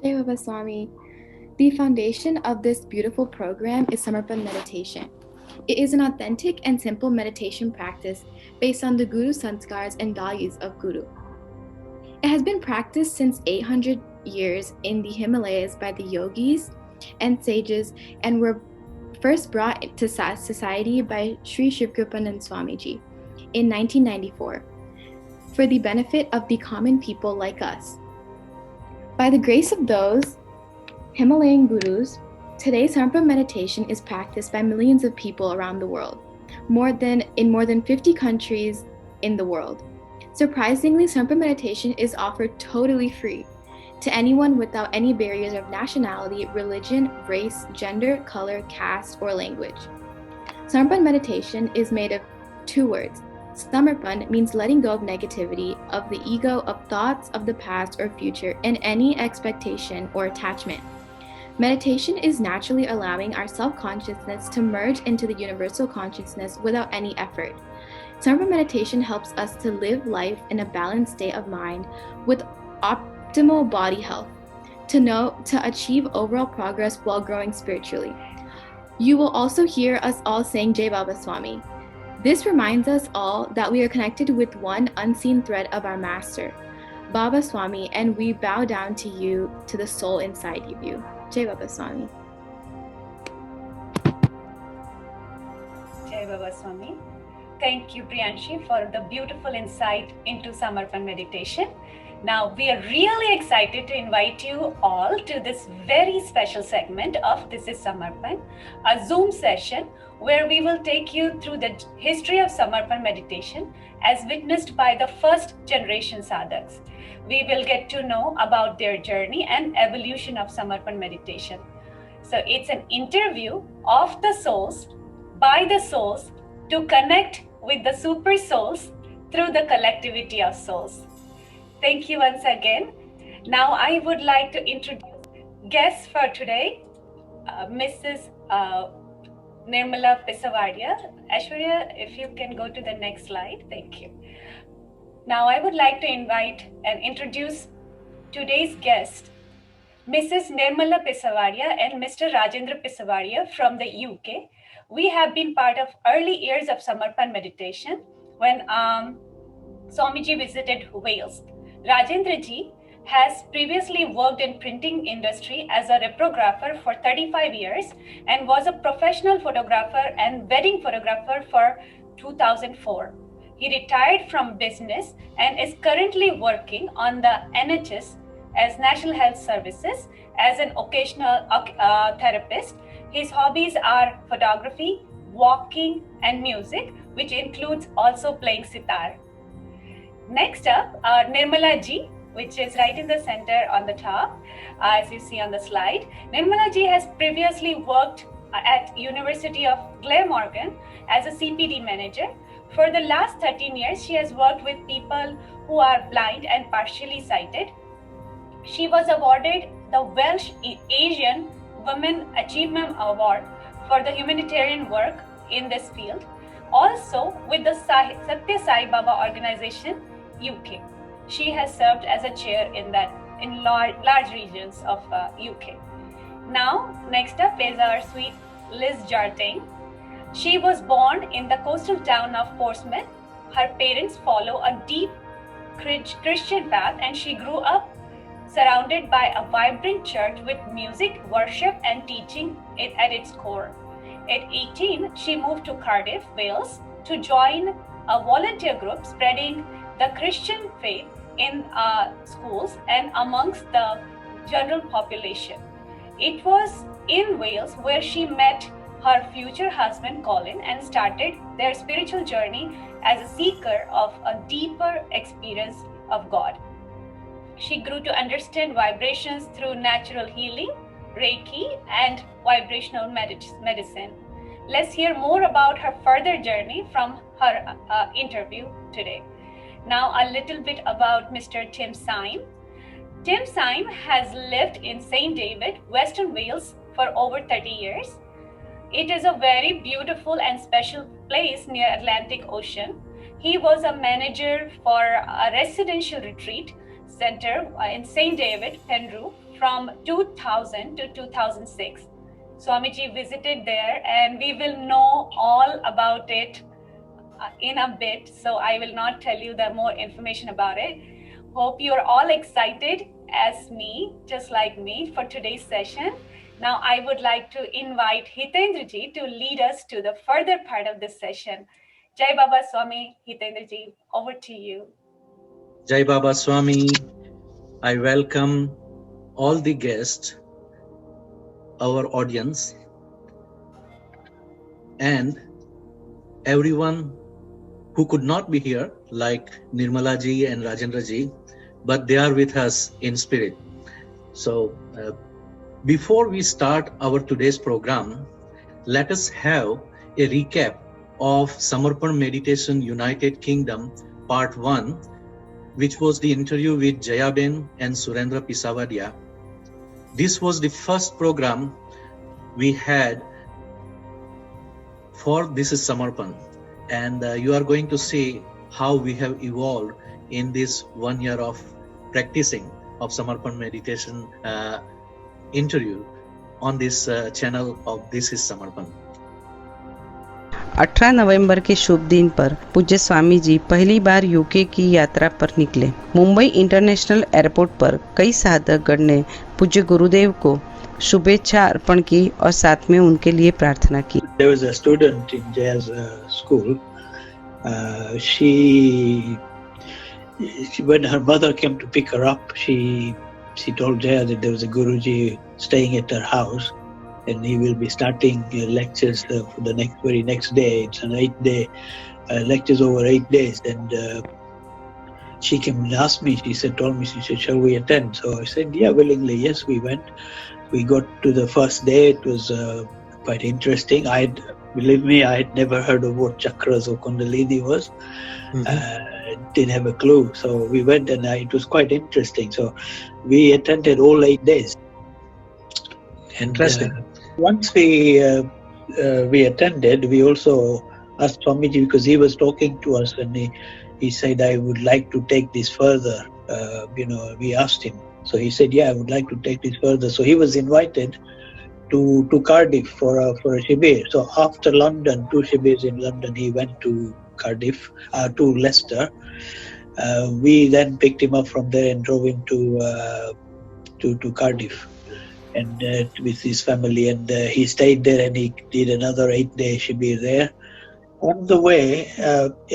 Jaya Swami. The foundation of this beautiful program is Samarpan Meditation. It is an authentic and simple meditation practice based on the Guru sanskars and values of Guru. It has been practiced since 800 years in the Himalayas by the yogis and sages and were first brought to society by Sri Shivkripanand Swamiji in 1994 for the benefit of the common people like us. By the grace of those Himalayan gurus, today Samarpan meditation is practiced by millions of people around the world, in more than 50 countries in the world. Surprisingly, Samarpan meditation is offered totally free to anyone without any barriers of nationality, religion, race, gender, color, caste, or language. Samarpan meditation is made of two words. Samarpan means letting go of negativity, of the ego, of thoughts of the past or future, and any expectation or attachment. Meditation is naturally allowing our self-consciousness to merge into the universal consciousness without any effort. Samarpan meditation helps us to live life in a balanced state of mind with optimal body health, to achieve overall progress while growing spiritually. You will also hear us all saying Jai Baba Swami. This reminds us all that we are connected with one unseen thread of our Master, Baba Swami, and we bow down to you, to the soul inside of you. Jai Baba Swami. Jai Baba Swami. Thank you, Priyanshi, for the beautiful insight into Samarpan meditation. Now, we are really excited to invite you all to this very special segment of This is Samarpan, a Zoom session where we will take you through the history of Samarpan meditation as witnessed by the first generation sadhaks. We will get to know about their journey and evolution of Samarpan meditation. So it's an interview of the souls, by the souls, to connect with the super souls through the collectivity of souls. Thank you once again. Now I would like to introduce guests for today, Mrs. Nirmala Pisavadia. Aishwarya, if you can go to the next slide. Thank you. Now I would like to invite and introduce today's guest, Mrs. Nirmala Pisavadia and Mr. Rajendra Pisavadia from the UK. We have been part of early years of Samarpan meditation when Swamiji visited Wales. Rajendra ji has previously worked in printing industry as a reprographer for 35 years and was a professional photographer and wedding photographer for 2004. He retired from business and is currently working on the NHS as National Health Services as an occasional therapist. His hobbies are photography, walking, and music, which includes also playing sitar. Next up, Nirmala ji, which is right in the center on the top, as you see on the slide. Nirmala ji has previously worked at University of Glamorgan as a CPD manager. For the last 13 years, she has worked with people who are blind and partially sighted. She was awarded the Welsh Asian Women Achievement Award for the humanitarian work in this field. Also with the Satya Sai Baba organization, UK. She has served as a chair in large regions of UK. Now, next up is our sweet Liz Jarting. She was born in the coastal town of Portsmouth. Her parents follow a deep Christian path and she grew up surrounded by a vibrant church with music, worship and teaching at its core. At 18, she moved to Cardiff, Wales to join a volunteer group spreading the Christian faith in schools and amongst the general population. It was in Wales where she met her future husband Colin and started their spiritual journey as a seeker of a deeper experience of God. She grew to understand vibrations through natural healing, Reiki, and vibrational medicine. Let's hear more about her further journey from her interview today. Now, a little bit about Mr. Tim Syme. Tim Syme has lived in St. David, Western Wales for over 30 years. It is a very beautiful and special place near Atlantic Ocean. He was a manager for a residential retreat center in St. David, Rhew from 2000 to 2006. Swamiji visited there, and we will know all about it in a bit. So I will not tell you the more information about it. Hope you're all excited as me, just like me, for today's session. Now I would like to invite Hitendra ji to lead us to the further part of this session. Jai Baba Swami. Hitendra ji, over to you. Jai Baba Swami. I welcome all the guests, our audience, and everyone who could not be here, like Nirmala ji and Rajendra ji, but they are with us in spirit. So before we start our today's program, let us have a recap of Samarpan Meditation United Kingdom Part 1, which was the interview with Jaya and Surendra Pisavadia. This was the first program we had for This is Samarpan. And you are going to see how we have evolved in this 1 year of practicing of Samarpan Meditation interview on this channel of This is Samarpan. 18 नवंबर के शुभ दिन पर पूज्य स्वामी जी पहली बार UK की यात्रा पर निकले। Mumbai international airport पर कई साधक गण ने पूज्य गुरुदेव को शुभेच्छा अर्पण की और साथ में उनके लिए प्रार्थना की। There was a student in Jaya's school. She when her mother came to pick her up, she told Jaya that there was a Guruji staying at her house, and he will be starting lectures for the very next day. It's an 8-day lectures over 8 days, and she came and asked me. She said, "Shall we attend?" So I said, "Yeah, willingly." Yes, we went. We got to the first day. It was quite interesting. Believe me, I had never heard of what chakras or kundalini was. Didn't have a clue. So we went, and it was quite interesting. So we attended all 8 days. And once we attended, we also asked Swamiji, because he was talking to us, and he said, "I would like to take this further." We asked him. So he said, "Yeah, I would like to take this further." So he was invited to Cardiff for a shibir. So after London, 2 shibirs in London, he went to Cardiff, to Leicester. We then picked him up from there and drove him to Cardiff, and with his family, and he stayed there, and he did another 8-day shibir there. On the way,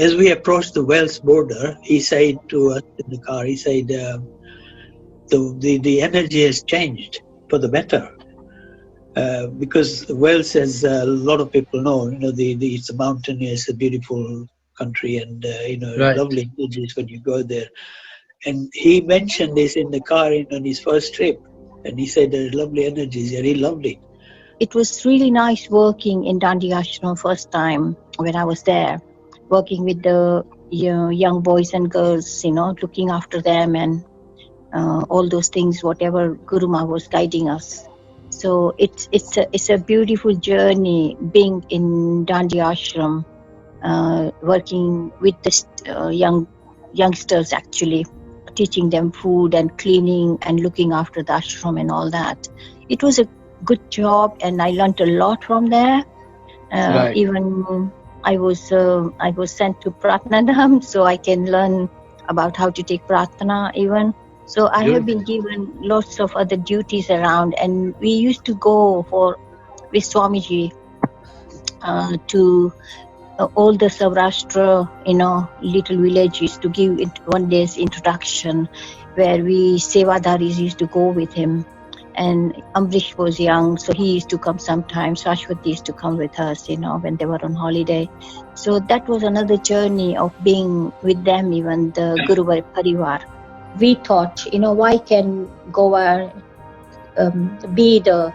as we approached the Wales border, he said to us in the car, he said, the energy has changed for the better. Because Wales, as a lot of people know, it's a mountainous, a beautiful country, and Right. Lovely energies when you go there. And he mentioned this in the car on his first trip, and he said there's lovely energies here. He loved it. It was really nice working in Dandi Ashram first time when I was there, working with the young boys and girls, looking after them and all those things, whatever Guruma was guiding us. So it's a beautiful journey being in Dandi Ashram, working with the youngsters, actually teaching them food and cleaning and looking after the ashram and all that. It was a good job, and I learned a lot from there. Right. Even I was sent to Pratnadam, so I can learn about how to take Pratna even. So I have been given lots of other duties around, and we used to go with Swamiji to all the Saurashtra, little villages to give it one day's introduction, where we Sevadaris used to go with him. And Amrish was young, so he used to come sometimes. Shashwati used to come with us, when they were on holiday. So that was another journey of being with them, even the Guruvar Parivar. We thought, why can Goa be the...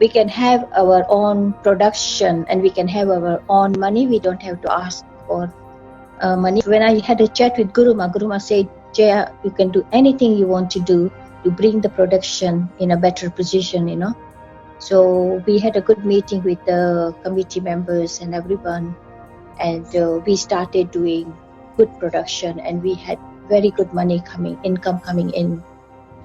we can have our own production, and we can have our own money. We don't have to ask for money. When I had a chat with Guruma said, "Jaya, you can do anything you want to do to bring the production in a better position, So we had a good meeting with the committee members and everyone, and we started doing good production, and we had very good income coming in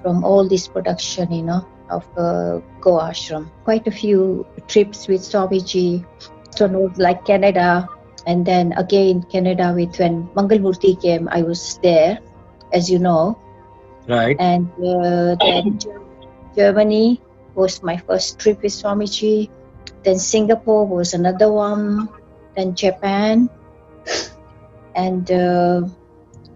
from all this production, of Go Ashram. Quite a few trips with Swamiji, like Canada, and then again Canada when Mangalmurti came, I was there, as you know. Right. And then Germany was my first trip with Swamiji. Then Singapore was another one. Then Japan. And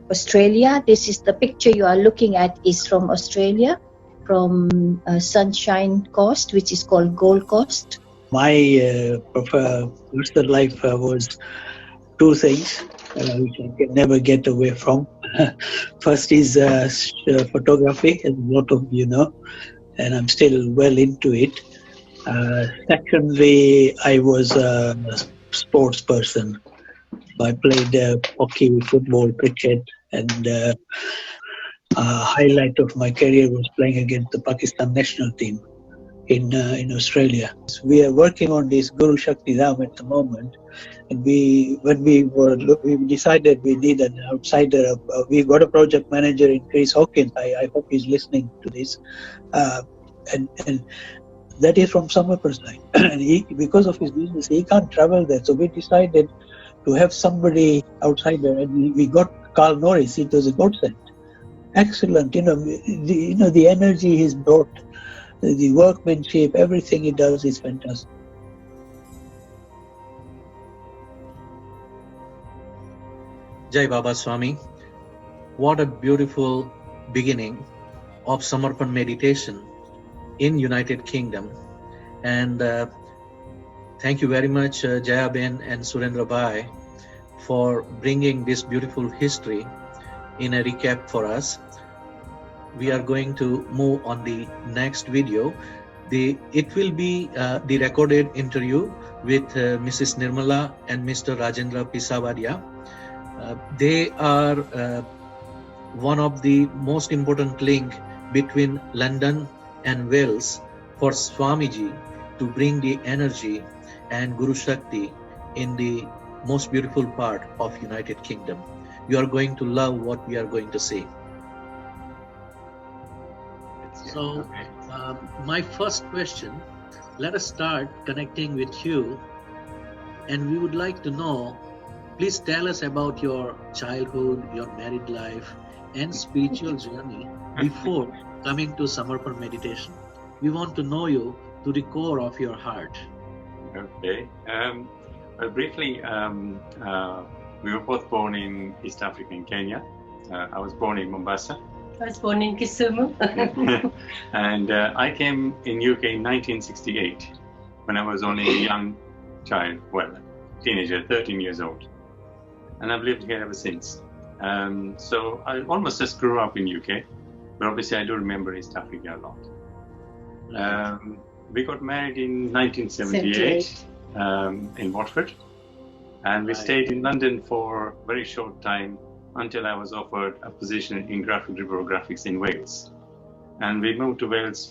Australia. This is the picture you are looking at is from Australia, from Sunshine Coast, which is called Gold Coast. My personal life was two things which I can never get away from. First is photography, as a lot of you know, and I'm still well into it. Secondly, I was a sports person. I played hockey, football, cricket, and highlight of my career was playing against the Pakistan national team in Australia. We are working on this Guru Shakti Dham at the moment, and we decided we need an outsider. We got a project manager in Chris Hawkins. I hope he's listening to this, and that is from Samarpan side. And because of his business, he can't travel there. So we decided to have somebody outsider, and we got Carl Norris. It was a godsend. Excellent, the energy he's brought, the workmanship, everything he does is fantastic. Jai Baba Swami, what a beautiful beginning of Samarpan meditation in United Kingdom. And thank you very much Jaya Ben and Surendra Bhai for bringing this beautiful history in a recap for us. We are going to move on the next video. It will be the recorded interview with Mrs. Nirmala and Mr. Rajendra Pisavadia. They are one of the most important link between London and Wales for Swamiji to bring the energy and Guru Shakti in the most beautiful part of United Kingdom. You are going to love what we are going to see. So, my first question, let us start connecting with you, and we would like to know, please tell us about your childhood, your married life, and spiritual journey before coming to Samarpan meditation. We want to know you to the core of your heart. Okay. Well, briefly, we were both born in East Africa, in Kenya. I was born in Mombasa. I was born in Kisumu. And I came in UK in 1968 when I was only a young child, well, teenager, 13 years old. And I've lived here ever since. So I almost just grew up in UK, but obviously I do remember East Africa a lot. We got married in 1978 in Watford, and we stayed in London for a very short time until I was offered a position in graphic reprographics in Wales. And we moved to Wales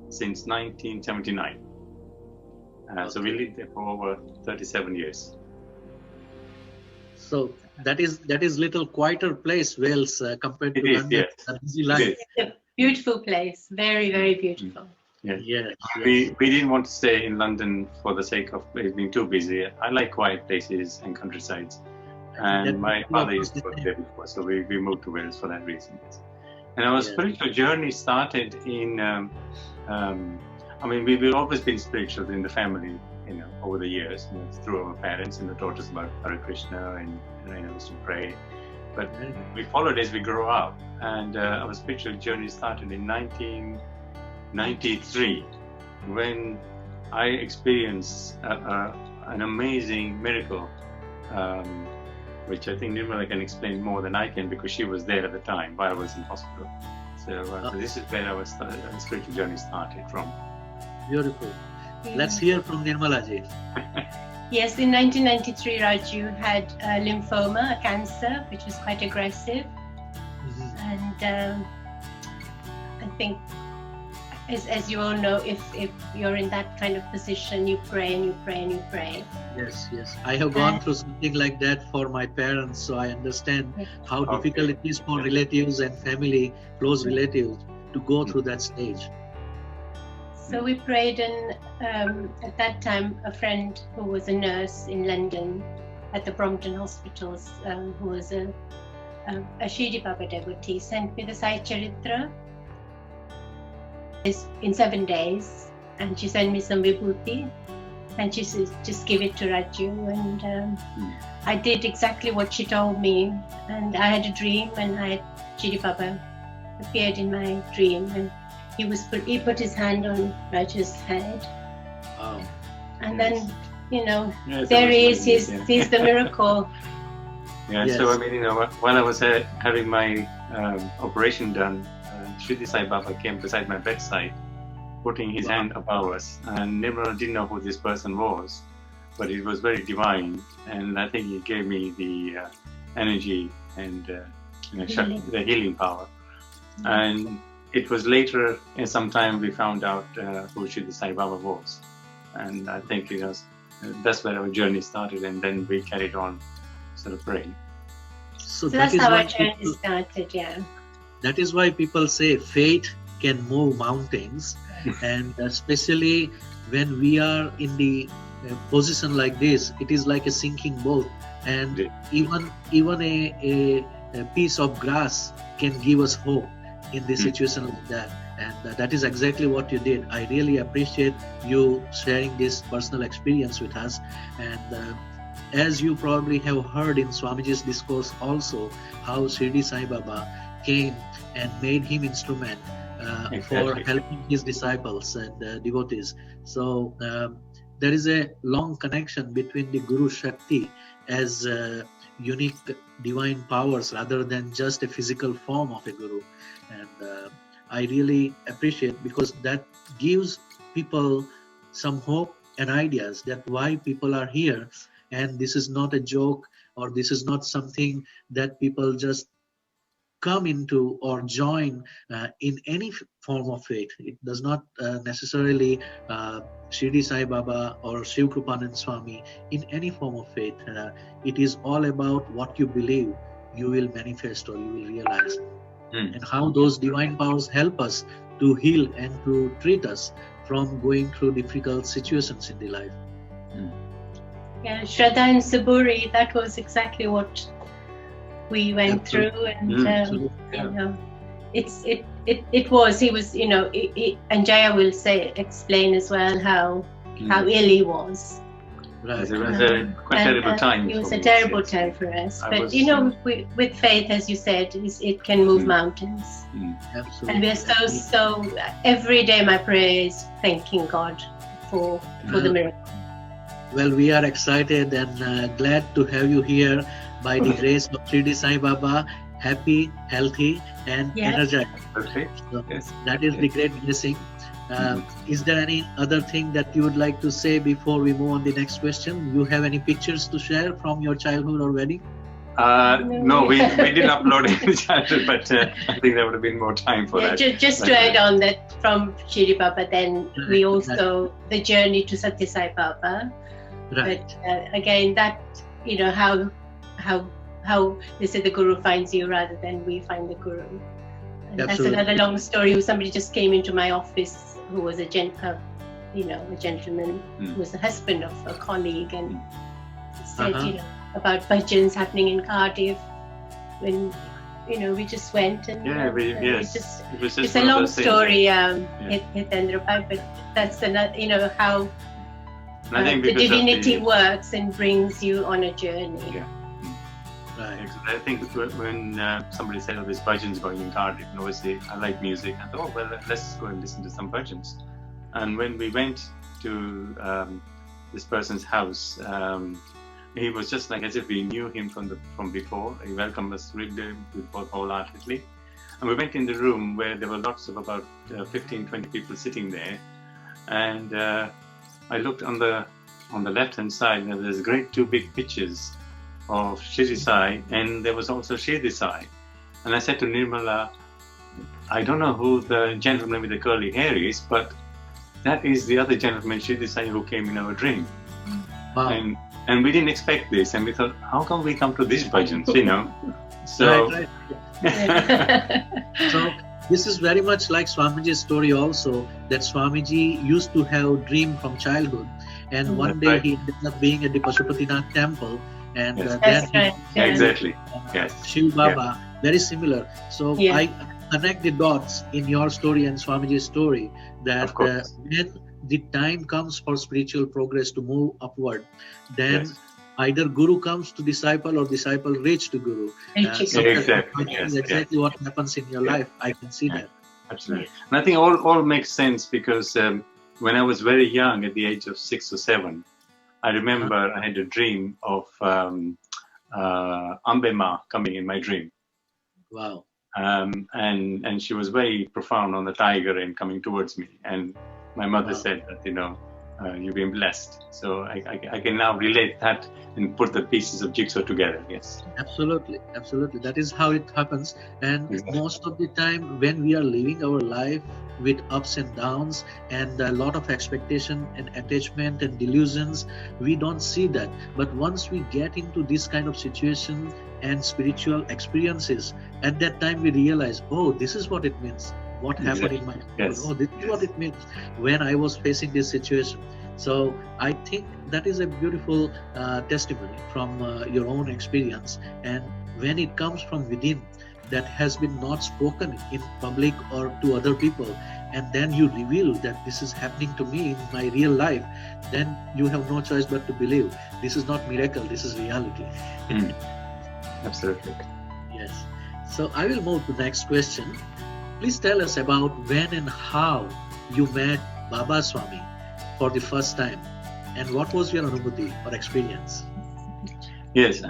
since 1979. So we lived there for over 37 years. So that is little quieter place, Wales, compared to London. Yes. A busy life. It's a beautiful place, very, very beautiful. Yeah. Yes. We didn't want to stay in London for the sake of being too busy. I like quiet places and countrysides. And my father used to work there before, so we moved to Wales for that reason. And our spiritual journey started in, we've always been spiritual in the family, over the years, through our parents, taught us about Hare Krishna and used to pray. But we followed as we grew up, and our spiritual journey started in 1993, when I experienced an amazing miracle, which I think Nirmala can explain more than I can, because she was there at the time while I was in hospital. So this is where our spiritual journey started from. Beautiful. Let's hear from Nirmala ji. Yes, in 1993, Raju had lymphoma, a cancer, which was quite aggressive. And I think as you all know, if you're in that kind of position, you pray and you pray and you pray. Yes, yes. I have gone through something like that for my parents, so I understand how difficult it is for relatives and family, close relatives, to go through that stage. So we prayed, and at that time, a friend who was a nurse in London at the Brompton hospitals, who was a Shirdi Baba devotee, sent me the Sai Charitra in 7 days, and she sent me some vibhuti, and she said, just give it to Raju. And I did exactly what she told me, and I had a dream, and Shirdi Baba appeared in my dream, and he put his hand on Raju's head. Wow. And then, there he is, he's the miracle. Yeah, Yes. so I mean, while I was having my operation done, Shri Sai Baba came beside my bedside, putting his hand above us. And Nirmala didn't know who this person was, but it was very divine. And I think he gave me the energy and the healing power. And it was later, in some time, we found out who Shri Sai Baba was. And I think that's where our journey started, and then we carried on sort of praying. So that's how our journey started, yeah. That is why people say faith can move mountains, and especially when we are in the position like this, it is like a sinking boat, and even a piece of grass can give us hope in the situation like that. And that is exactly what you did. I really appreciate you sharing this personal experience with us. And as you probably have heard in Swamiji's discourse also, how Shirdi Sai Baba came and made him instrument for helping his disciples and devotees. So there is a long connection between the Guru Shakti as unique divine powers rather than just a physical form of a Guru. And I really appreciate, because that gives people some hope and ideas that why people are here, and this is not a joke, or this is not something that people just come into or join in any form of faith. It does not necessarily Shirdi Sai Baba or Shiv Krupanand Swami in any form of faith. It is all about what you believe you will manifest or you will realize. And how those divine powers help us to heal and to treat us from going through difficult situations in the life. Yeah, Shraddha and Saburi, that was exactly what we went through, and it was, he was, and Jaya will explain as well how ill he was. Right. It was a quite terrible time. It was a terrible time for us. But with faith, as you said, it can move mountains. Absolutely. And we are so every day my prayer is thanking God for the miracle. Well, we are excited and glad to have you here by the grace of Shirdi Sai Baba, happy, healthy, and energized. Okay. So that is the great blessing. Is there any other thing that you would like to say before we move on the next question? You have any pictures to share from your childhood or wedding? No, we didn't upload any childhood, but I think there would have been more time for that. Just to add on that, from Shirdi Baba, then we also, the journey to Satya Sai Baba. Right. But again, that, how they say the Guru finds you rather than we find the Guru. And that's another long story. Somebody just came into my office who was a gentleman who was the husband of a colleague, and said, about bhajans happening in Cardiff. When, we just went and it's a long story, Hitendra, but that's another, how the divinity works and brings you on a journey. Yeah. Right. I think when somebody said, "Oh, there's bhajans going in Cardiff," and obviously I like music, I thought, well, let's go and listen to some bhajans. And when we went to this person's house, he was just like as if we knew him from before. He welcomed us really wholeheartedly. And we went in the room where there were lots of about 15, 20 people sitting there. And I looked on the left-hand side, and there's two big pictures of Shirdi Sai, and there was also Shirdi Sai. And I said to Nirmala, I don't know who the gentleman with the curly hair is, but that is the other gentleman, Shri Sai, who came in our dream. Wow. And we didn't expect this, and we thought, how come we come to these bhajans, you know? So, right. So this is very much like Swamiji's story also, that Swamiji used to have dream from childhood, and one day he ended up being at the Pashupatinath temple, and then exactly. Yes. Shiv Baba, very similar. So I connect the dots in your story and Swamiji's story, that when the time comes for spiritual progress to move upward, then either Guru comes to disciple or disciple reach to Guru. Exactly what happens in your life. I can see that. Absolutely. And I think all makes sense, because when I was very young, at the age of 6 or 7, I remember I had a dream of Ambema coming in my dream. Wow. And she was very profound on the tiger and coming towards me. And my mother said that, you've been blessed. So I can now relate that and put the pieces of jigsaw together. Yes. Absolutely. That is how it happens. And most of the time when we are living our life with ups and downs and a lot of expectation and attachment and delusions, we don't see that. But once we get into this kind of situation and spiritual experiences, at that time we realize, oh, this is what it means. What happened in my life? Oh, this is what it means when I was facing this situation. So I think that is a beautiful testimony from your own experience. And when it comes from within, that has been not spoken in public or to other people, and then you reveal that this is happening to me in my real life, then you have no choice but to believe this is not miracle, this is reality. Absolutely. Yes. So I will move to the next question. Please tell us about when and how you met Baba Swami for the first time, and what was your anubhuti or experience? Yes.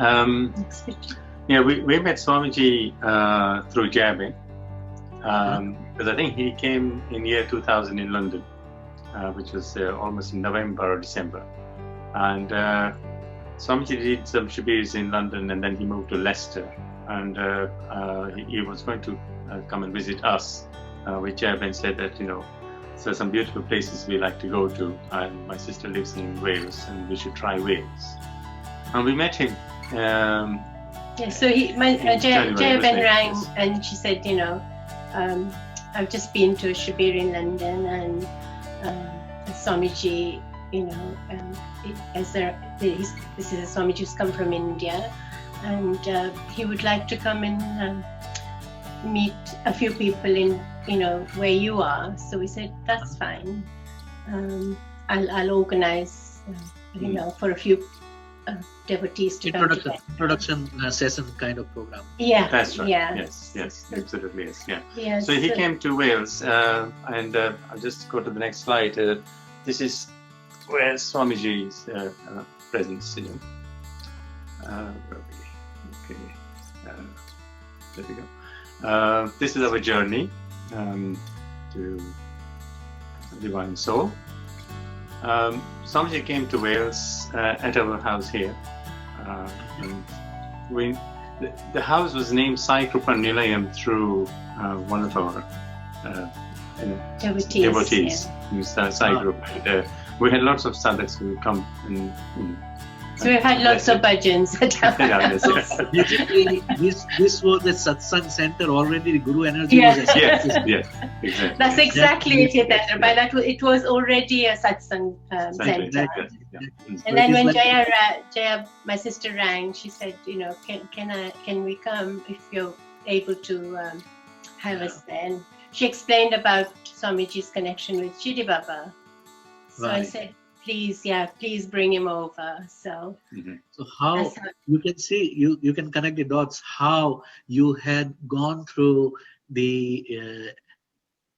We met Swamiji through Jaya, because I think he came in year 2000 in London, which was almost in November or December. And Swamiji did some shibirs in London, and then he moved to Leicester, and he was going to come and visit us, which Jaya said that, so some beautiful places we like to go to, and my sister lives in Wales, and we should try Wales. And we met him. So Jaya rang, and she said, I've just been to a shibir in London, and Swamiji, this is a Swamiji who's come from India, and he would like to come and meet a few people in, where you are. So we said, that's fine. I'll organize, for a few devotees to introduction session kind of program. Yeah, that's right. Yeah. Yes, absolutely. Yes, yeah. Yes. So he came to Wales, and I'll just go to the next slide. This is where Swamiji's presence. Okay, there we go. This is our journey to Divine Soul. Swamiji came to Wales at our house here. And the house was named Sai Krupa Nilayam through one of our devotees, Sai Krupa. And, we had lots of sadhaks who would come and so we had lots of bhajans. Basically, this was a satsang center already. The Guru energy was established. Yes, exactly. That's exactly it, Hitendra. By that, it was already a satsang center. And then when Jaya, my sister, rang, she said, can we come if you're able to have us there? And she explained about Swamiji's connection with Shiri Baba. So I said, please bring him over. So, so how you can see, you can connect the dots, how you had gone through the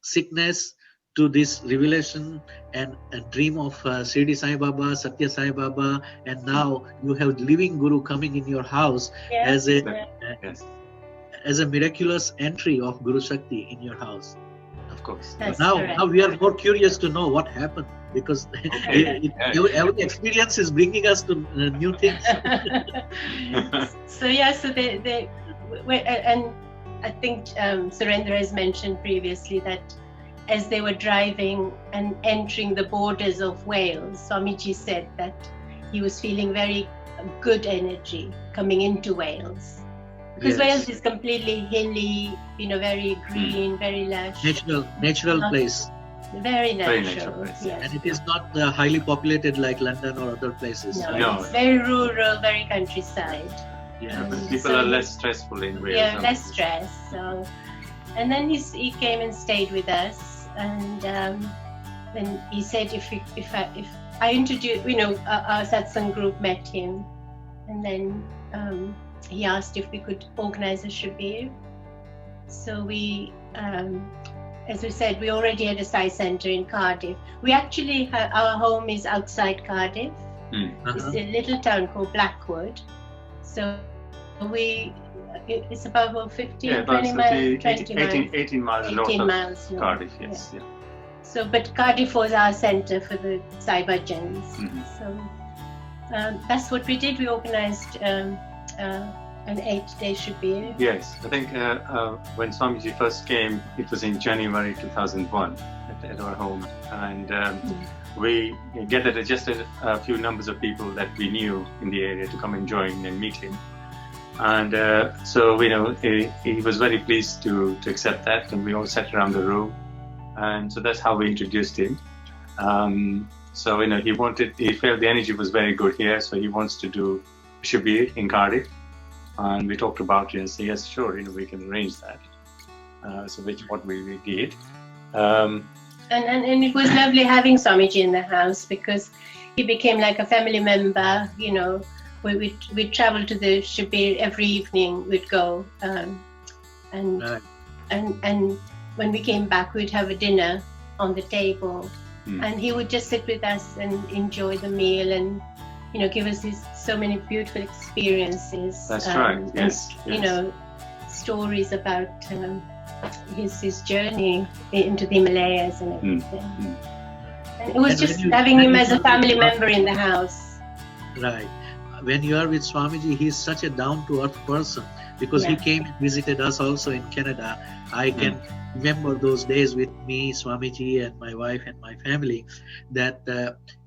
sickness to this revelation and a dream of Shirdi Sai Baba, Satya Sai Baba, and now you have living Guru coming in your house as a miraculous entry of Guru Shakti in your house. Of course. Now we are more curious to know what happened, because every experience is bringing us to new things. So they and I think Surendra has mentioned previously that as they were driving and entering the borders of Wales, Swamiji said that he was feeling very good energy coming into Wales. Because Wales is completely hilly, very green, very lush. Natural place. Very natural. Very natural place, yes. And it is not highly populated like London or other places. No. It's very rural, very countryside. Yeah, but people are less stressful in Wales. Yeah, less stress. So, and then he came and stayed with us, and then he said if I introduced, our satsang group met him, and then he asked if we could organize a shibir. So we, as we said, we already had a Sai Center in Cardiff. We actually our home is outside Cardiff. It's a little town called Blackwood. So it's about 15, 20 miles, 18 miles north of Cardiff, yes. Yeah. So, but Cardiff was our center for the Sai Bhajans. So that's what we did. We organized an 8-day shibir. Yes, I think when Swamiji first came, it was in January 2001 at our home, and we gathered just a few numbers of people that we knew in the area to come and join and meet him. And so he was very pleased to accept that, and we all sat around the room, and so that's how we introduced him. So he felt the energy was very good here, so he wants to do shibir in Cardiff, and we talked about it and said yes, sure, we can arrange that. So what we did. And it was lovely having Swamiji in the house, because he became like a family member. We'd travel to the shibir every evening. We'd go, and when we came back, we'd have a dinner on the table, and he would just sit with us and enjoy the meal, and give us so many beautiful experiences. That's right. Yes. And stories about his journey into the Himalayas and everything. And it was just having him as a family member in the house. Right. When you are with Swamiji, he is such a down-to-earth person, because he came and visited us also in Canada. I can remember those days with me, Swamiji, and my wife and my family, that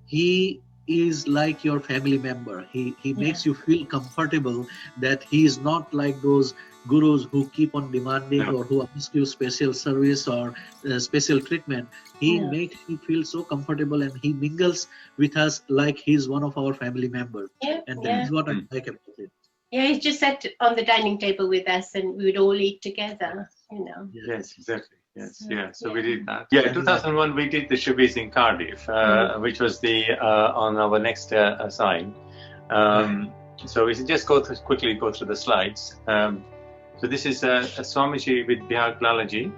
he is like your family member. He makes you feel comfortable, that he is not like those gurus who keep on demanding or who ask you special service or special treatment. He makes you feel so comfortable, and he mingles with us like he's one of our family members. And that is what I like about it. Yeah, he just sat on the dining table with us, and we would all eat together, Yes, exactly. Yes, So we did that. Yeah, in 2001 we did the shibirs in Cardiff, which was on our next sign. So we should just quickly go through the slides. So this is a Swamiji with Bihar Lalaji.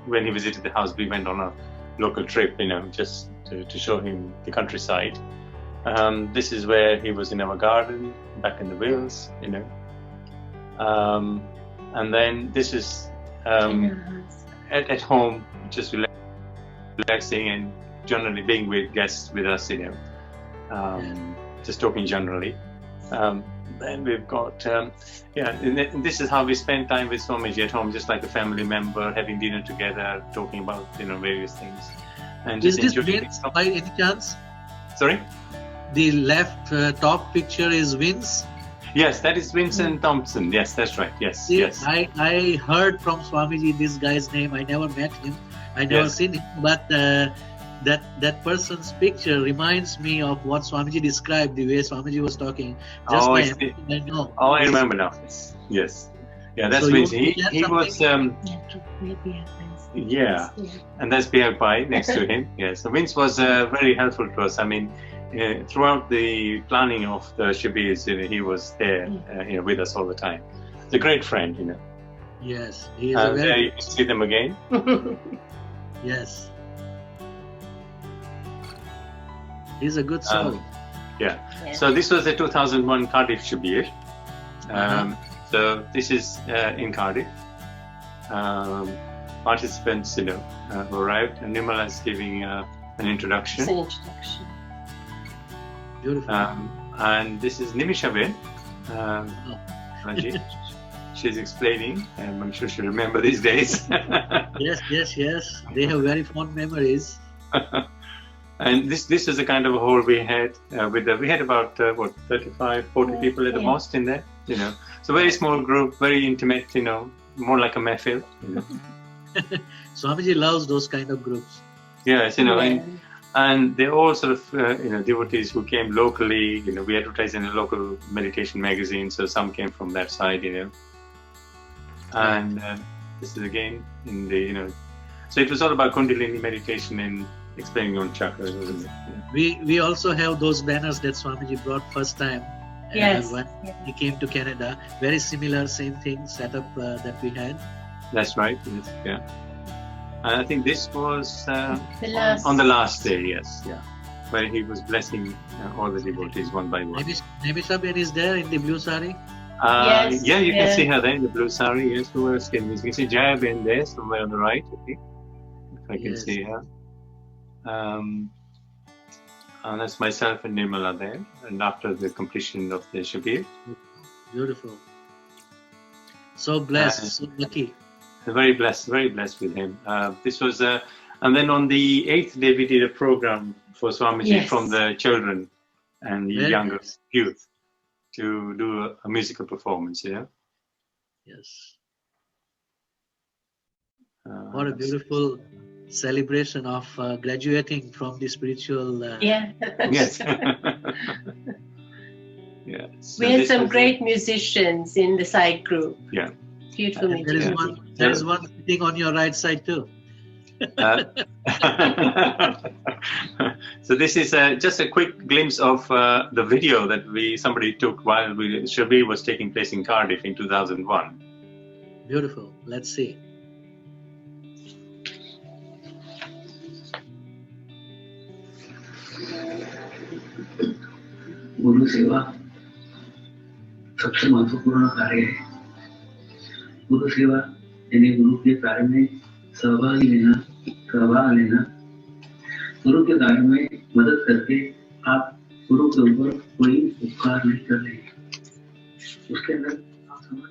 When he visited the house, we went on a local trip, just to show him the countryside. This is where he was in our garden, back in the Wales, and then this is at home, just relaxing and generally being with guests with us, just talking generally. Then we've got, and this is how we spend time with Swamiji at home, just like a family member, having dinner together, talking about, various things. And is this Vince by any chance? Sorry? The left top picture is Vince? Yes, that is Vincent Thompson. Yes, that's right. Yes, yes. I heard from Swamiji this guy's name. I never met him. I never seen him, but that person's picture reminds me of what Swamiji described, the way Swamiji was talking. Just I know. Oh, I remember now. Yes. Yeah, that's Vince. He was. And that's Pierre Pai next to him. Yeah, so Vince was very helpful to us. I mean, throughout the planning of the shibirs, he was there, with us all the time. He's a great friend, Yes, he is a very. You can see them again. Yes. He's a good soul. So this was the 2001 Cardiff Shibir. So this is in Cardiff. Participants, who arrived, and Nirmala is giving an introduction. It's an introduction. Beautiful. And this is Nimishabin. she's explaining. I'm sure she'll remember these days. Yes. They have very fond memories. And this is the kind of a hall we had. We had about 35, 40 people at the most in there. So very small group, very intimate. More like a mehfil. Swamiji loves those kind of groups. Yes, and they're all sort of devotees who came locally. We advertised in a local meditation magazine, so some came from that side. And this is again in the So it was all about Kundalini meditation and explaining your own chakras, wasn't it? We also have those banners that Swamiji brought first time. When he came to Canada. Very similar, same thing setup that we had. That's right. Yes, yeah. And I think this was on the last day. Yes, yeah, where he was blessing all the devotees one by one. Namisha is there in the blue sari. Yeah, you can see her there in the blue sari. Yes, who else can you see? Jaya Ben there somewhere on the right. I think if I can see her. And that's myself and Nirmala there, and after the completion of the Shabir. Beautiful. So blessed, so lucky. Very blessed with him. This was, and then on the 8th day we did a program for Swamiji from the children and the younger youth to do a musical performance. Yes. What a beautiful celebration of graduating from the spiritual. Yes. We had some great musicians in the side group. Yeah. Beautiful musicians. There is one sitting on your right side too. So this is just a quick glimpse of the video that somebody took while Shabir was taking place in Cardiff in 2001. Beautiful. Let's see. गुरु सेवा सबसे महत्वपूर्ण कार्य है। गुरु सेवा यानी गुरु के कार्य में सहभाग लेना, गुरु के कार्य में मदद करके आप गुरु के ऊपर कोई उपकार नहीं कर रहे, उसके अंदर आप समझ।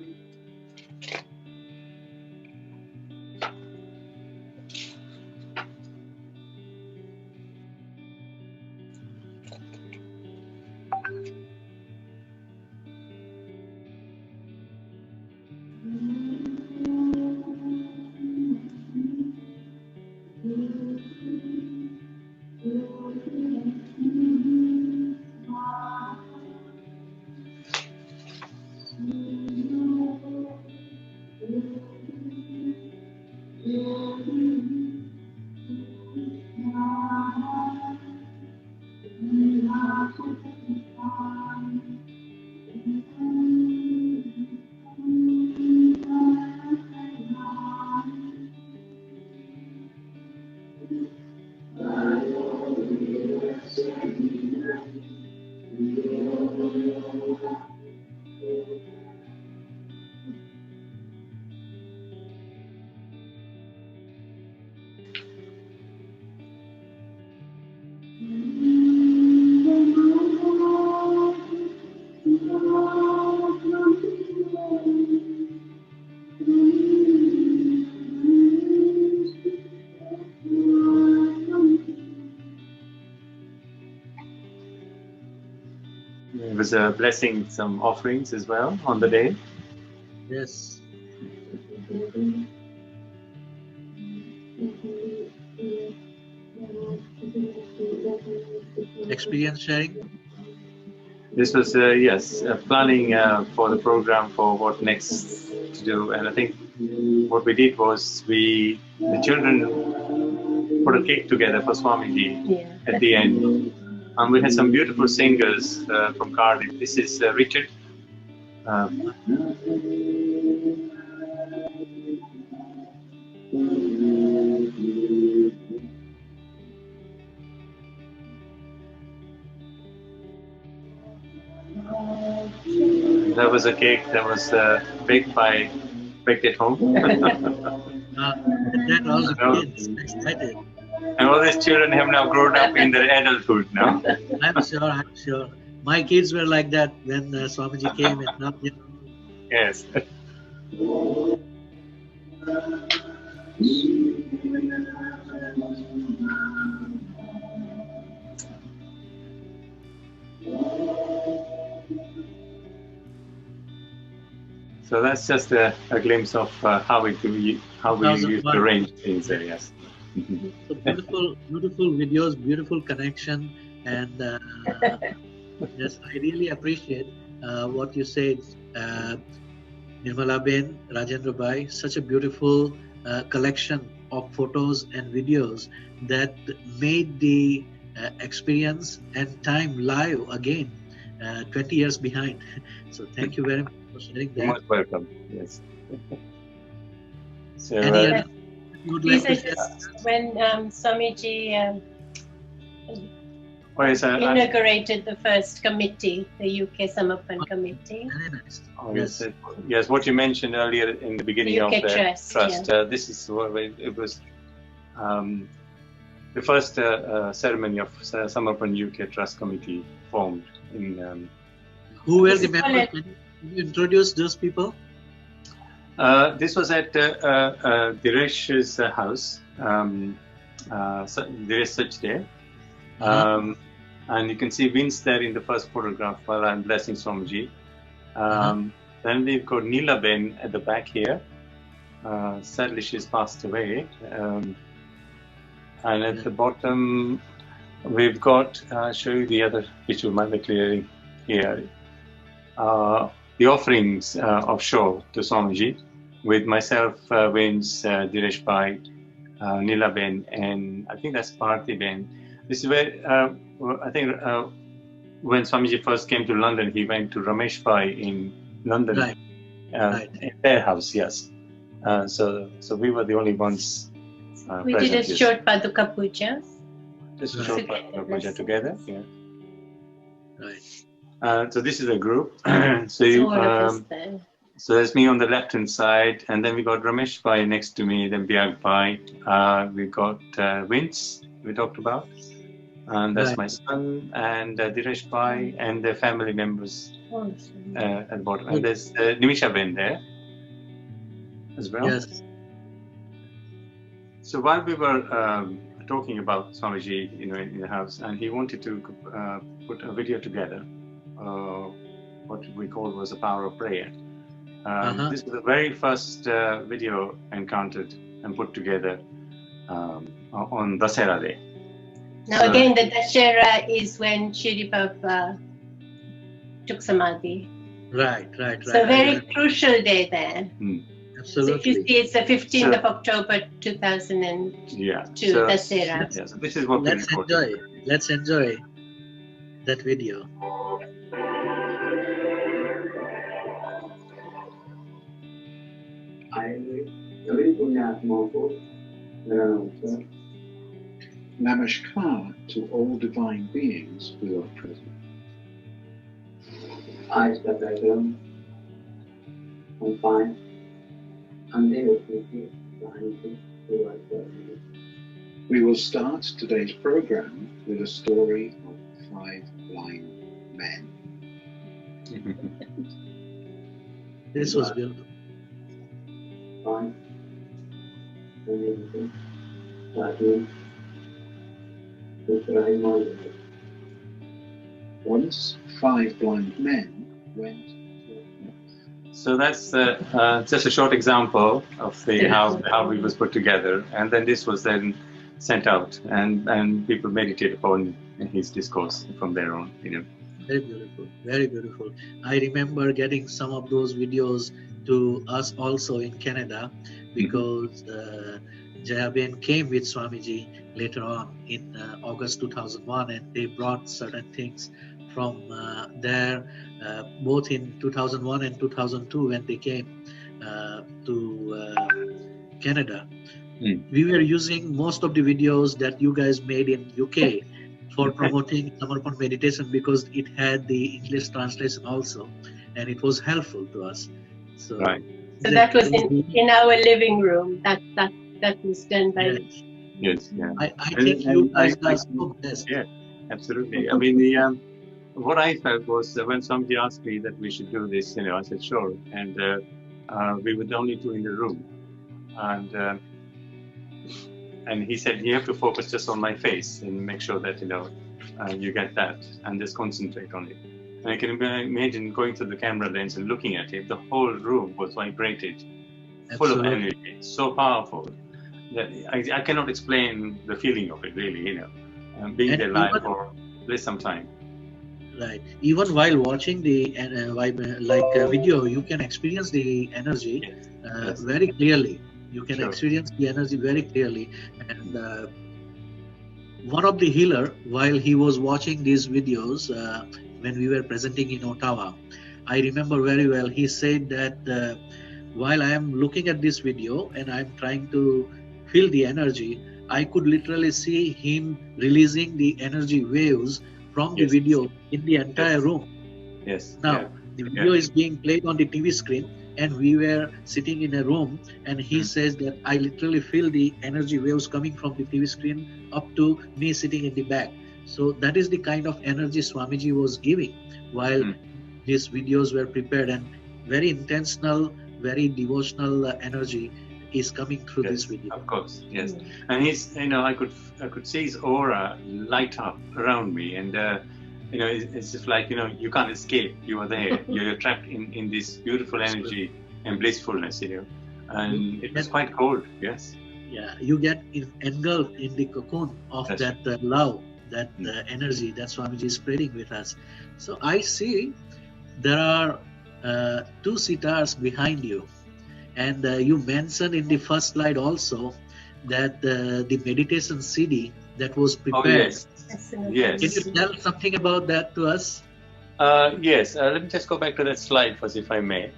Was blessing some offerings as well on the day. Yes. Experience sharing. This was planning for the program for what next to do, and I think what we did was the children put a cake together for Swamiji at the end. And we had some beautiful singers from Cardiff. This is Richard. That was a cake that was baked at home. That also kids excited. And all these children have now grown up in their adulthood now. I'm sure. My kids were like that when Swamiji came. And now, Yes. So that's just a glimpse of how we used to arrange things there. Yes. So beautiful videos, beautiful connection, and yes, I really appreciate what you said, Nirmala Ben, Rajendra Bhai. Such a beautiful collection of photos and videos that made the experience and time live again, 20 years behind. So thank you very much for sharing that. You're most welcome. Yes. So you would like to share? When Swamiji yes, inaugurated the first committee, the UK Samarpan committee. Very nice. Oh, yes. Yes, what you mentioned earlier in the beginning of the trust. This is what it was. The first ceremony of Samarpan UK Trust Committee formed in. Who were the members? Can you introduce those people? This was at Diresh's house, Diresh Such there. And you can see Vince there in the first photograph while I'm blessing Swamiji. Then we've got Neela Ben at the back here. Sadly, she's passed away. And at the bottom, we've got, I'll show you the other picture, might be clearing here. The offerings of show to Swamiji with myself, Vince, Diresh Bhai, Neela Ben, and I think that's Parthi Ben. This is where I think when Swamiji first came to London, he went to Ramesh Bhai in London, Right. in their house. Yes. So we were the only ones. We did a short Paduka Puja. Just a short Paduka Puja together. Yeah. Right. So this is a group. So so that's me on the left hand side, and then we got Ramesh Bhai next to me, then Biag Bhai. We got Vince, we talked about, and that's my son, and Diresh Bhai, and the family members at the bottom. And there's Nimisha Ben there as well. Yes. So while we were talking about Swamiji, in the house, and he wanted to put a video together. What we called was the power of prayer. This was the very first video encountered and put together on Dasera Day. Now again, the Dashera is when Shri Baba took Samadhi. Right. So very crucial day there. Absolutely. So if you see, it's the 15th of October 2002, Dasera. Yeah, so this is what Let's enjoy that video. Namaskar to all divine beings who are present. I step back down. I'm fine. I'm there with you. We will start today's program with a story of 5 blind men. This was beautiful. Fine. Once 5 blind men went. So that's just a short example of how we was put together, and then this was then sent out, and people meditate upon his discourse from their own. Very beautiful, very beautiful. I remember getting some of those videos to us also in Canada, because Jaya Ben came with Swamiji later on in August 2001, and they brought certain things from there, both in 2001 and 2002 when they came to Canada. We were using most of the videos that you guys made in UK for promoting Samarpan meditation, because it had the English translation also, and it was helpful to us. So, So that was in our living room. That was done by. Yes. Yeah. I think you guys are so blessed. Yeah, absolutely. I mean, what I felt was when somebody asked me that we should do this, I said sure, and We were the only two in the room, and he said, you have to focus just on my face and make sure that you get that and just concentrate on it. And I can imagine going through the camera lens and looking at it. The whole room was vibrated, full of energy, so powerful that I cannot explain the feeling of it, really. Being there live for at least some time. Right. Even while watching the video, you can experience the energy very clearly. You can experience the energy very clearly. And one of the healer, while he was watching these videos, when we were presenting in Ottawa, I remember very well, he said that while I am looking at this video and I'm trying to feel the energy, I could literally see him releasing the energy waves from the video in the entire room. Now, the video is being played on the TV screen, and we were sitting in a room, and he says that I literally feel the energy waves coming from the TV screen up to me sitting in the back. So that is the kind of energy Swamiji was giving while these videos were prepared, and very intentional, very devotional energy is coming through this video. Of course, yes. And he's, I could see his aura light up around me, and it's just like, you can't escape. You are there. You're trapped in this beautiful energy and blissfulness, and it was quite cold. Yes. Yeah, you get engulfed in the cocoon of that love, that energy that Swamiji is spreading with us. So I see there are 2 sitars behind you. And you mentioned in the first slide also that the meditation CD that was prepared. Oh, yes. Yes. Can you tell something about that to us? Yes. Let me just go back to that slide first, if I may.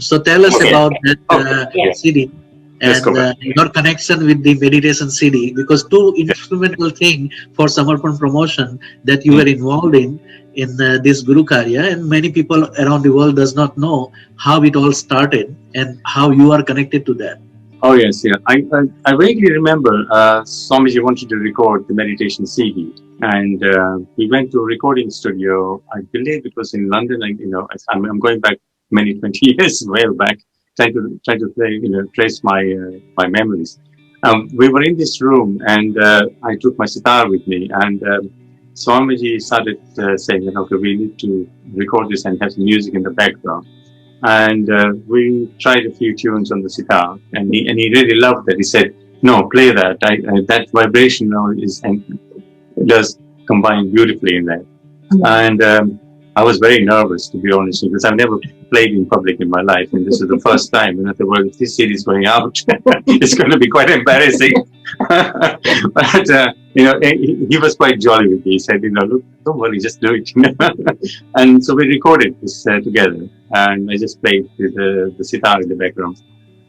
So tell us about that CD and your connection with the meditation CD, because 2 instrumental thing for Samarpan promotion that you were involved in this Guru Karya, and many people around the world does not know how it all started and how you are connected to that. Oh yes, yeah. I vaguely remember Swamiji wanted to record the meditation CD, and we went to a recording studio. I believe it was in London. I'm going back many 20 years, well back, trying to play, trace my memories. We were in this room, and I took my sitar with me, and Swamiji started saying, okay, we need to record this and have some music in the background. And we tried a few tunes on the sitar, and he really loved that. He said, no, play that. That vibration does combine beautifully in that. And I was very nervous, to be honest, because I've never played in public in my life, and this is the first time. And I thought, well, if this CD is going out, it's going to be quite embarrassing. But he was quite jolly with me. He said, look, don't worry, just do it. And so we recorded this together, and I just played with the sitar in the background,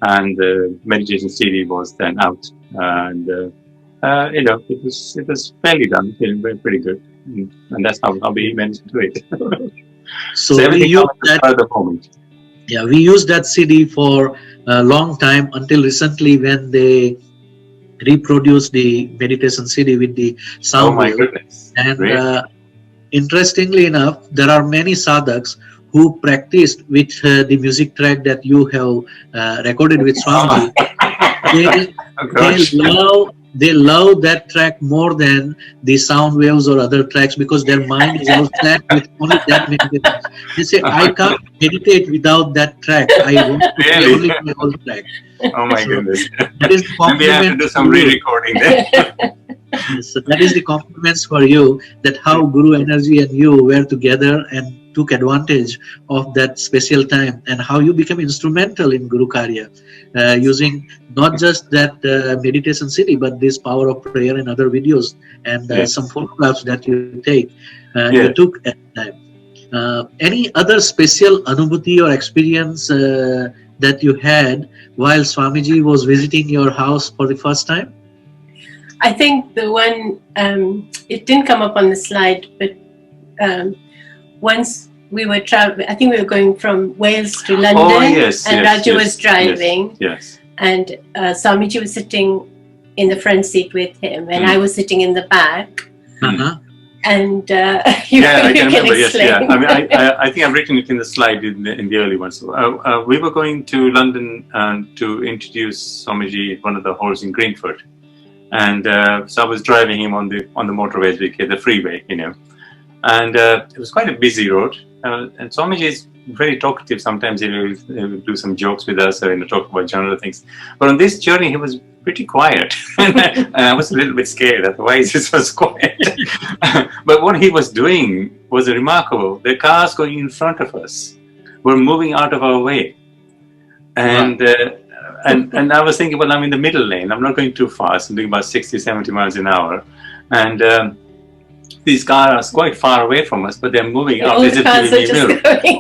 and the meditation CD was then out, and it was fairly done, pretty good. And that's how we managed to do it. So we used that, we used that CD for a long time, until recently when they reproduced the meditation CD with the sound wave. Goodness. And interestingly enough, there are many sadhaks who practiced with the music track that you have recorded with Swami. They love that track more than the sound waves or other tracks, because their mind is all flat with only that meditation. They say, I can't meditate without that track. I want to play only my whole track. Oh my goodness. That is the compliment. We have to do some re-recording there. So that is the compliments for you, that how Guru energy and you were together and took advantage of that special time, and how you became instrumental in Guru Karya, using not just that meditation CD, but this power of prayer and other videos, and some photographs that you take, you took at the time. Any other special anubhuti or experience that you had while Swamiji was visiting your house for the first time? I think the one, it didn't come up on the slide, but once we were traveling, I think we were going from Wales to London, and Raju was driving, and Swamiji was sitting in the front seat with him, and I was sitting in the back. And I can remember. I think I've written it in the slide in the early ones. So, we were going to London to introduce Swamiji one of the halls in Greenford, and so I was driving him on the motorway, the freeway, and it was quite a busy road. And Swamiji is very talkative. Sometimes he will do some jokes with us or talk about general things. But on this journey, he was pretty quiet, and I was a little bit scared. Otherwise, it was quiet. But what he was doing was remarkable. The cars going in front of us were moving out of our way, and I was thinking, well, I'm in the middle lane. I'm not going too fast. I'm doing about 60, 70 miles an hour, and these cars are quite far away from us, but they're moving out.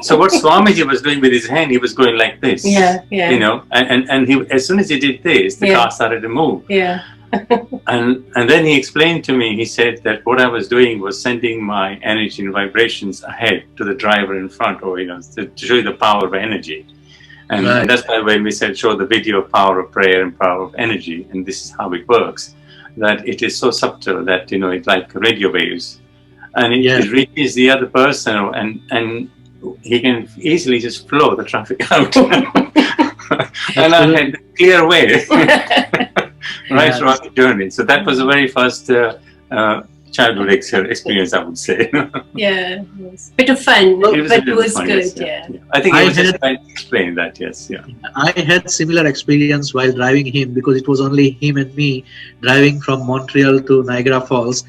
So what Swamiji was doing with his hand, he was going like this. And he, as soon as he did this, the car started to move. And then he explained to me, he said that what I was doing was sending my energy and vibrations ahead to the driver in front, or to show you the power of energy. And that's why when we said show the video of power of prayer and power of energy, and this is how it works, that it is so subtle that it's like radio waves, and it reaches the other person, and he can easily just flow the traffic out. And I had a clear way right throughout the journey. So that was the very first childhood experience, I would say. It was a bit of fun, but it was good. I think I was just trying to explain that. I had similar experience while driving him, because it was only him and me driving from Montreal to Niagara Falls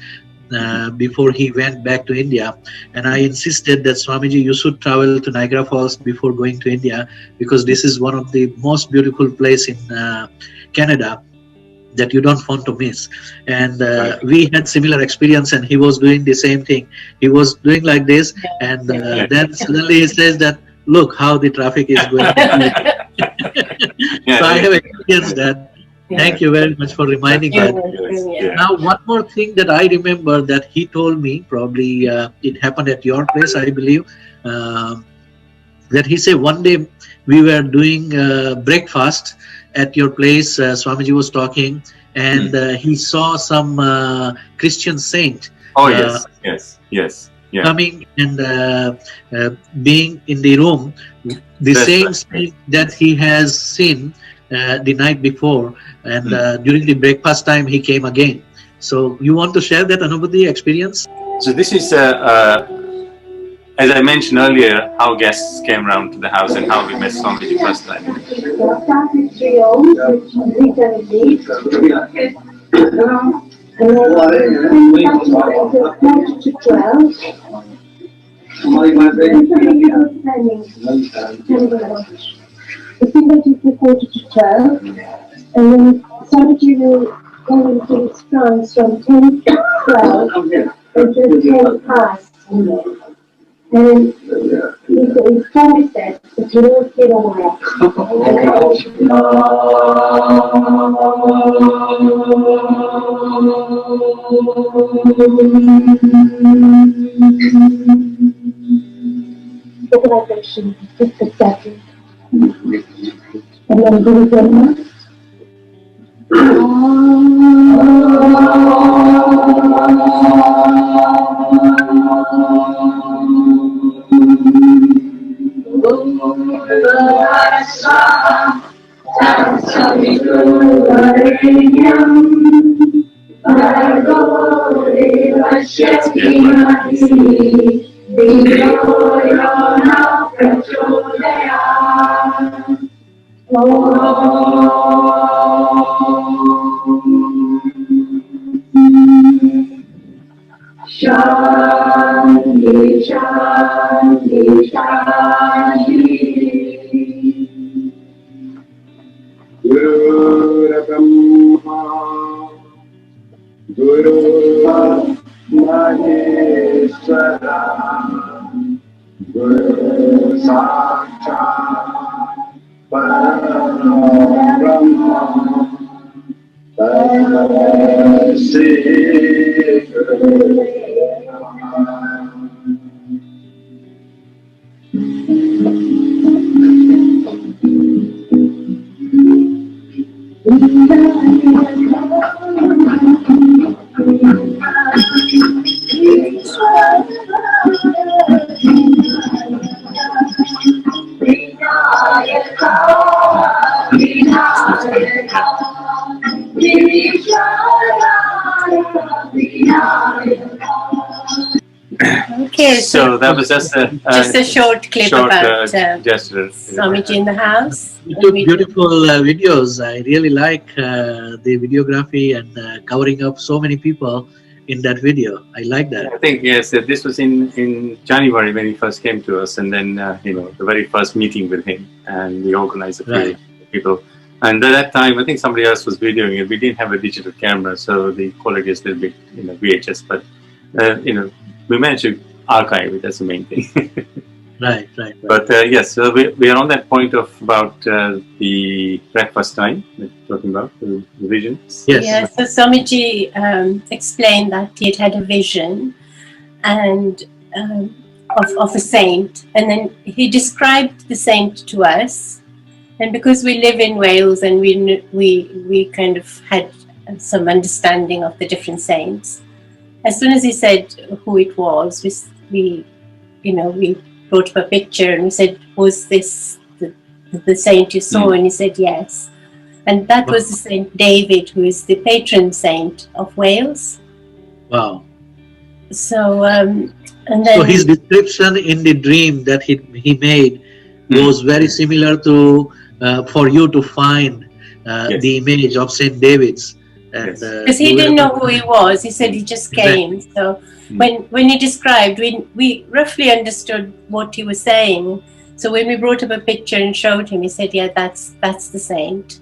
before he went back to India, and I insisted that Swamiji, you should travel to Niagara Falls before going to India, because this is one of the most beautiful place in Canada that you don't want to miss. And we had similar experience, and he was doing the same thing. He was doing like this, and then suddenly he says that, look how the traffic is going. So I have experienced that. Thank you very much for reminding that. Now, one more thing that I remember that he told me, probably it happened at your place, I believe, that he said one day we were doing breakfast at your place, Swamiji was talking, and he saw some Christian saint coming and being in the room, the same saint that he has seen the night before, and during the breakfast time he came again. So you want to share that Anubhuti experience? So this is as I mentioned earlier, how guests came around to the house and how we met Swamiji first time. And then Swamiji will go into his trance from 10 to 12 until 10 past. And he promised that he won't get away. The vibration is the second. And then Guru Brahma. Shanti, Shanti, Shanti. Guru Brahma, Guru Maheshwara, Okay, so that was just a short clip about gesture. Swamiji in the house. Beautiful videos. I really like the videography and covering up so many people in that video. I like that. I think yes, this was in January when he first came to us, and then the very first meeting with him, and we organized a few people. And at that time, I think somebody else was videoing it. We didn't have a digital camera, so the quality is a little bit VHS, but we managed to archive it. That's the main thing. Right. But yes, so we are on that point of about the breakfast time that we're talking about, the vision. Yes. Yeah, so Swamiji explained that he had a vision and of a saint, and then he described the saint to us. And because we live in Wales and we kind of had some understanding of the different saints, as soon as he said who it was, we brought up a picture and we said, was this the saint you saw? And he said yes. And that was the Saint David, who is the patron saint of Wales. Wow. So and then so his description in the dream that he made was very similar to for you to find the image of Saint David's. Because he didn't know who he was. He said he just came. So when he described, we roughly understood what he was saying. So when we brought up a picture and showed him, he said, yeah, that's the saint.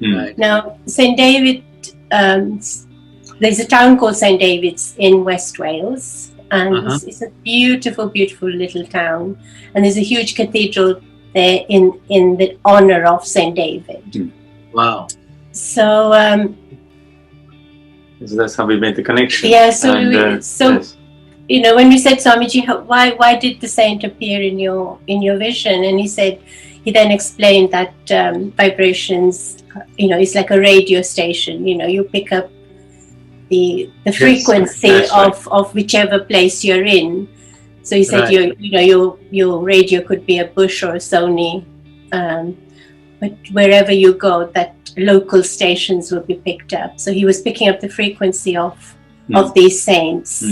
Right. Now, St. David, there's a town called St. David's in West Wales, and it's a beautiful, beautiful little town. And there's a huge cathedral there in the honor of St. David. Wow. So that's how we made the connection. Yeah, when we said, Swamiji, why did the saint appear in your vision? And he then explained that vibrations, it's like a radio station. You pick up the frequency of whichever place you're in. So he said your radio could be a Bush or a Sony, but wherever you go, that local stations will be picked up. So he was picking up the frequency of these saints.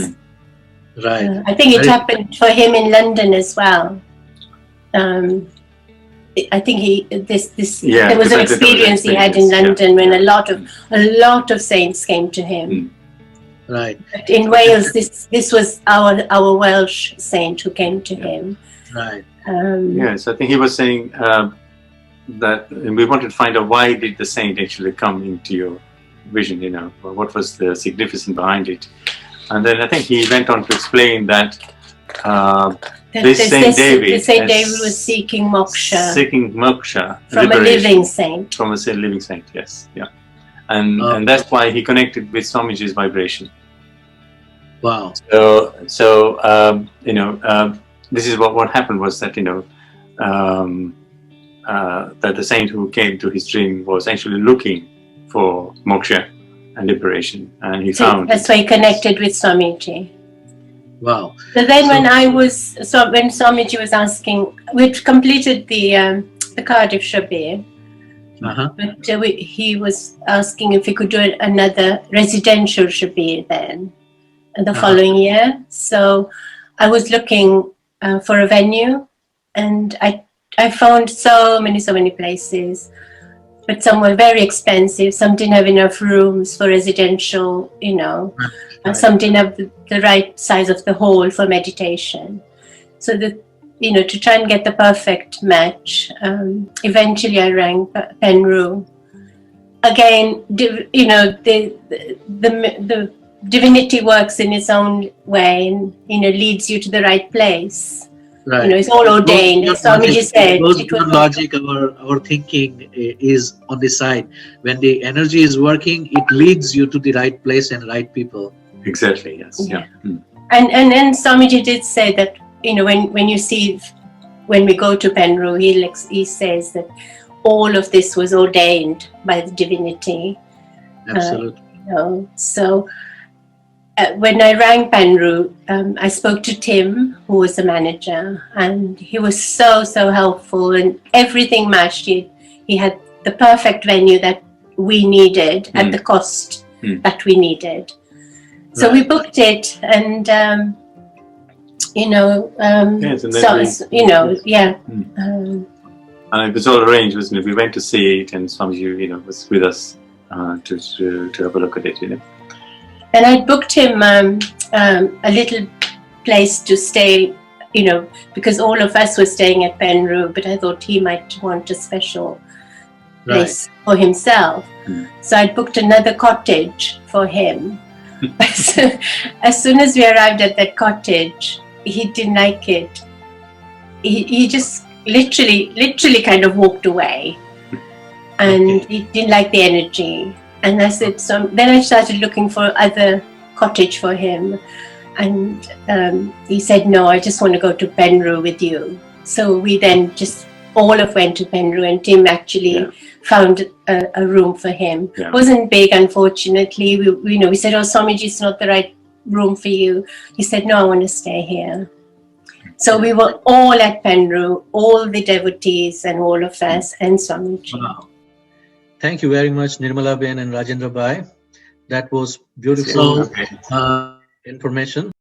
Right. I think it happened for him in London as well. I think there was an experience he had in London when a lot of saints came to him. Right. But in Wales, this was our Welsh saint who came to him. Right. Yes, I think he was saying that we wanted to find out why did the saint actually come into your vision. What was the significance behind it. And then I think he went on to explain that Saint David was seeking moksha. From a living saint. From a living saint, yes. Yeah. And that's why he connected with Swamiji's vibration. Wow. So this is what happened was that, that the saint who came to his dream was actually looking for moksha and liberation, and he found. That's why he connected with Swamiji. Wow. So then when Swamiji was asking, we'd completed the Cardiff Shabir, but he was asking if we could do another residential Shabir then, the following year. So I was looking for a venue, and I found so many places. But some were very expensive. Some didn't have enough rooms for residential, Some didn't have the right size of the hall for meditation. So to try and get the perfect match, eventually I rang Rhew. Again, the divinity works in its own way and leads you to the right place. Right. You know, it's all ordained. As Swamiji said, it was logic. Our thinking is on the side. When the energy is working, it leads you to the right place and right people. Exactly. Yes. Yeah. And then Swamiji did say that, you know, when you see, when we go to Penru, he says that all of this was ordained by the divinity. Absolutely. You know, so when I rang Penru, I spoke to Tim, who was the manager, and he was so helpful, and everything matched. He had the perfect venue that we needed at the cost that we needed. So we booked it, and you know, and it was all arranged, wasn't it? We went to see it, and Swamiji, you know, was with us to have a look at it, you know. And I booked him a little place to stay, you know, because all of us were staying at Penru, but I thought he might want a special place for himself. So I booked another cottage for him. As soon as we arrived at that cottage, he didn't like it. He just literally kind of walked away, and he didn't like the energy. And I said, then I started looking for other cottage for him, and he said, no, I just want to go to Penru with you. So we then just all went to Penru, and Tim actually found a room for him. It wasn't big, unfortunately. We said, oh, Swamiji, it's not the right room for you. He said, no, I want to stay here. So we were all at Penru, all the devotees and all of us, and Swamiji. Wow. Thank you very much, Nirmala Ben and Rajendra Bhai. That was beautiful information.